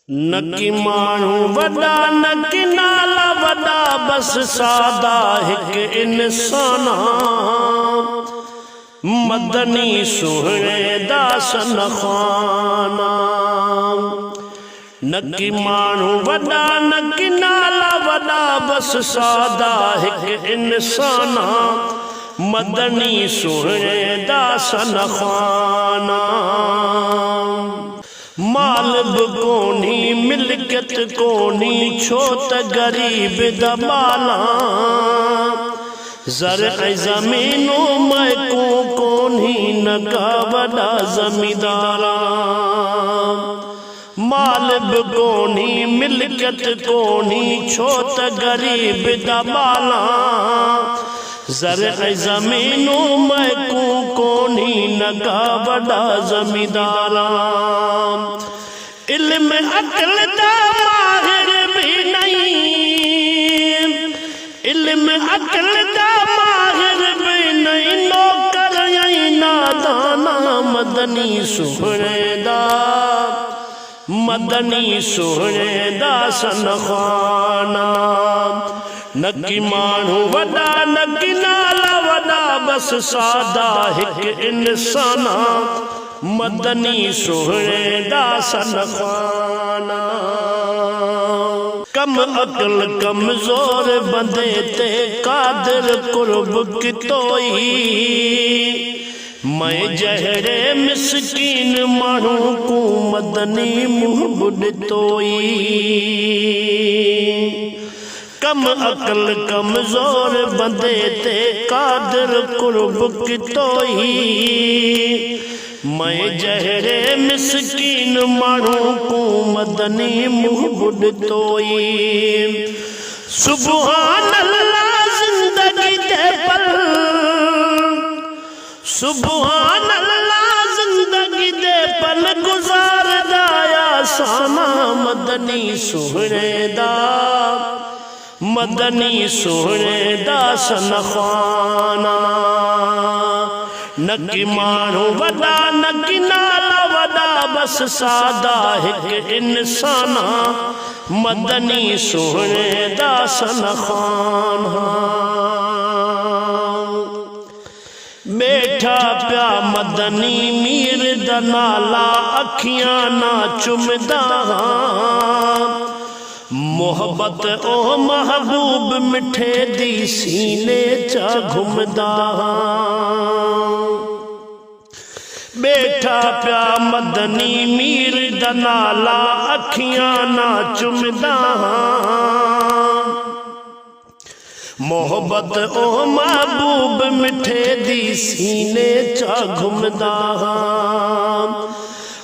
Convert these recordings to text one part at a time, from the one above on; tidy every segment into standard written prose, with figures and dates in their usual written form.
नकी मानू वड़ा नकी नाला वड़ा बस सादा एक इंसान मदनी सुहणे दा सनखाना। नकी मानू वड़ा नकी नाला वड़ा बस सादा एक इंसान मदनी सुहणे दा सनखाना। माल बि कोनी मिलकत कोनी छो त गरीब दा माला ज़र ऐं ज़मीनों महको कोनी न का वॾा ज़मींदारा। माल बि कोनी मिलकत कोनी छो त गरीब दा माला ज़र ऐं ज़मीनों महको कोनी न का वॾा ज़मींदारा। इल्म अक़ल दा माहिर भी नहीं, इल्म अक़ल दा माहिर भी नहीं, नौकर ऐं नादाना मदनी सुहणे दा, मदनी सुहणे दा सनखाना। नकी मानू वड़ा नकी नाला वड़ा बस सादा एक इंसान मदनी सुहणे दा सनखाना। कम अकल कमजोर बंदे ते कादिर कुर्ब कितोई, मैं जहरे मिसकीन मानू को मदनी मुँह बुॾतोई। कम अकल कमजोर बंदे ते कादिर कुर्ब कितोई, मैं जहरे मिसकीन मानू को मदनी मुँह बुॾतोई। सुबहान अल्लाह जिंदगी दे पल, सुबहान अल्लाह जिंदगी दे पल गुज़ारदा आसाना मदनी सुहणे दा, मदनी सुहणे दा सनखाना। नकी मानू वड़ा नकी नाला वड़ा बस सादा एक इंसान मदनी सुहणे दा सनखाना। बैठा प्या मदनी मीर दा नाला अखियां ना चुमदा, मोहब्बत ओ महबूब मिठे दी सीने चा घुमदा। बैठा प्या मदनी मीर दा नाला अखियां ना चुमदा, मोहब्बत ओ महबूब मिठे दी सीने चा घुमदा।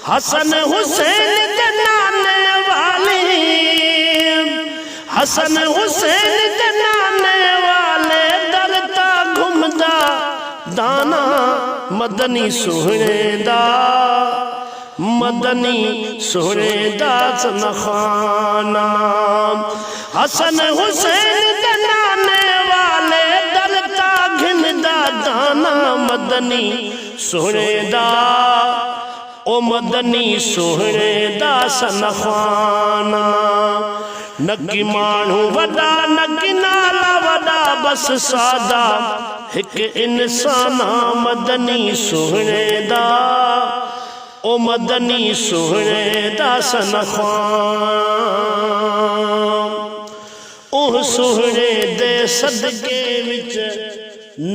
हसन हुसैन दे नाने वाले, हसन हुसैन दे नाने वाले दरता घुमदा दाना मदनी सुहणे दा, मदनी सुहणे दा सनखाना। हसन हुसैन दे नाने वाले दरता घिनदा दाना मदनी सुहणे दा, ओ मदनी सुहणे दा सनखाना। नकी मानू वड़ा नकी नाला वड़ा बस सादा एक इंसान मदनी सुहणे दा, ओ मदनी सुहणे दा सनखाना। ओह सुहणे दे सदके विच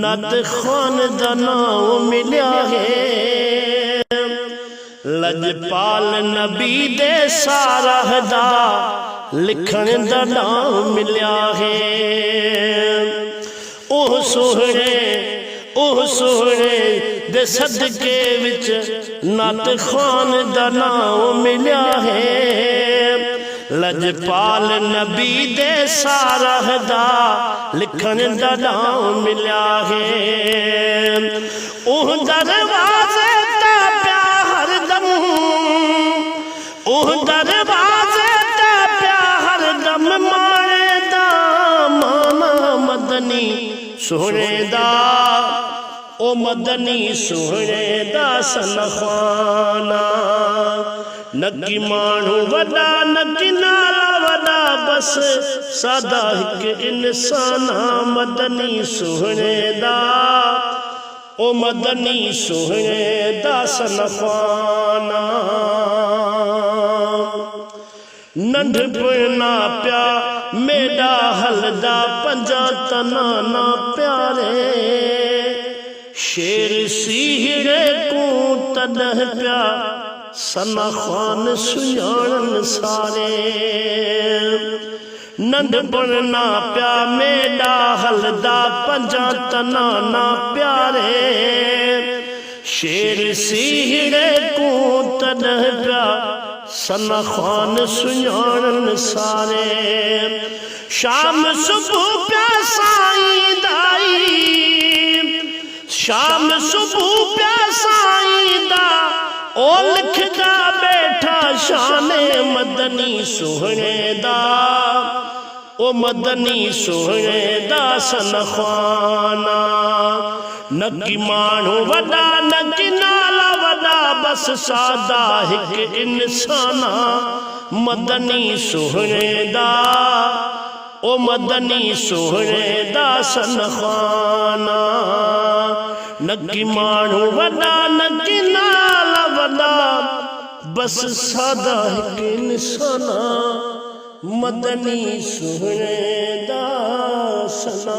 नद खान दा नाम मिलिया है, लजपाल नबी दे सारह दा लिखण दा नाम मिलिया है। ओह सुहणे दे सदके विच नत खान दा नाम मिलिया है, लजपाल नबी दे सारह दा लिखण दा नाम मिलिया है। ओह दरवाज़े ता प्या हरदम, ओह दरवाज़े ता प्या हरदम माणे दा माना मदनी सुहणे दा, ओ मदनी सुहणे दा सनखाना। नकी माण्हू वॾा नकी नाला वॾा बस सादा हिकु इंसान मदनी सुहिणे दा ओ मदनी सुहिणे दा सनफ़ाना नंढपणा प्या मेडा हलदा पंजा तनाना प्यारे शेर सीहरे को तॾहिं प्या सना ख़ान सुञाणन सारे नंढपणा प्या मेडा हलदा पंजा तनाना प्यारे शेर सीहरे को तॾहिं प्या सना ख़ान सुञाणन सारे शाम सुबह प्या साईं दाई शाम सुबह प्या साईं दा ओ लिखदा बैठा शाने मदनी सुहिणे दा ओ मदनी सुहिणे दा सनख़ाना नकी माण्हू वॾा नकी नाला वॾा बस सादा हिकु इंसान मदनी सुहिणे दा ओ मदनी सुहिणे दा सनख़ाना नकी माण्हू वॾा नकी नाला वॾा बस सादा हिकु इंसान मदनी सुहिणे दा सना